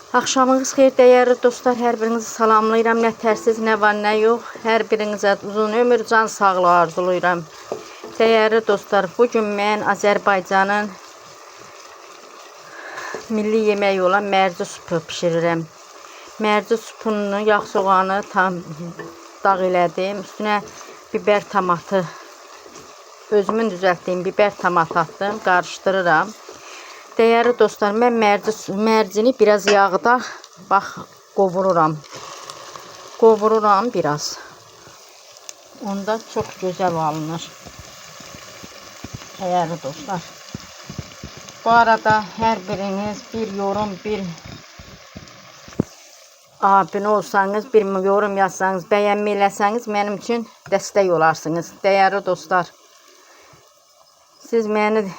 Axşamınız xeyir dəyərli dostlar, hər birinizi salamlayıram. Nə tərsiz, nə var, nə yox. Hər birinizə uzun ömür, can sağlığı arzulayıram. Dəyərli dostlar, bugün mən Azərbaycanın milli yeməyi olan mərci supu pişirirəm. Mərci supunu, yağ soğanı tam dağ elədim. Üstünə biber tomatı, özümün düzəltdiyim biber tomatı attım, qarışdırıram. Dəyərli dostlar, mən mərcini biraz yağda bax qovururam. Qovururam biraz. Onda çox gözəl alınır. Dəyərli dostlar. Bu arada hər biriniz bir yorum, bir abunə olsanız, bir yorum yazsanız, bəyənmə eləsəniz mənim üçün dəstək olarsınız. Dəyərli dostlar, siz məni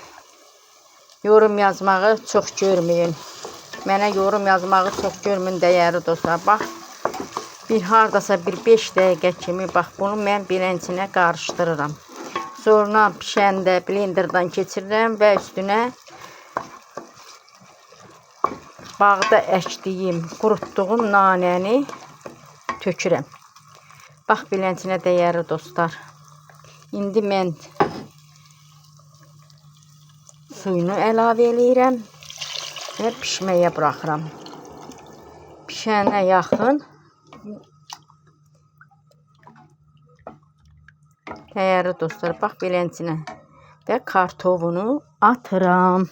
yorum yazmağı çox görməyin. Mənə yorum yazmağı çox görməyin dəyərli dostlar. Bax, bir hardasa bir 5 dəqiqə kimi bax bunu mən birincinə qarışdırıram. Sonra pişəndə blenderdan keçirirəm və üstünə bağda əkdiyim, qurutduğum nanəni tökürəm. Bax birincinə dəyərli dostlar. İndi mən suyunu əlavə eləyirəm və pişməyə buraxıram. Pişənə yaxın dəyərli dostlar, bax beləsinə və kartovunu atıram.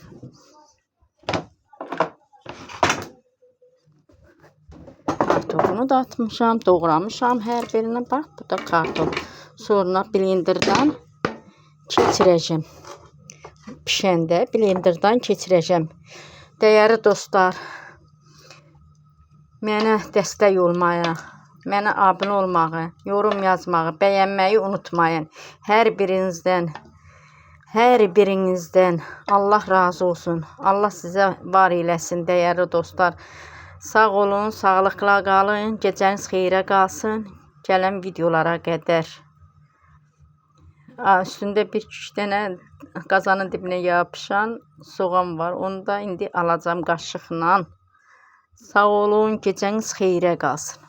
Kartovunu da atmışam, doğramışam hər birini. Bax, bu da kartov. Sonra blenderdan keçirəcəm. Pişəndə blenderdan keçirəcəm. Dəyərli dostlar, mənə dəstək olmağı, mənə abunə olmağı, yorum yazmağı, bəyənməyi unutmayın. Hər birinizdən Allah razı olsun. Allah sizə var eləsin dəyərli dostlar. Sağ olun, sağlıqla qalın, gecəniz xeyrə qalsın. Gələn videolara qədər. Üstündə bir dənə qazanın dibinə yapışan soğan var. Onu da indi alacağım qaşıqla. Sağ olun, gecəniz xeyrə qalsın.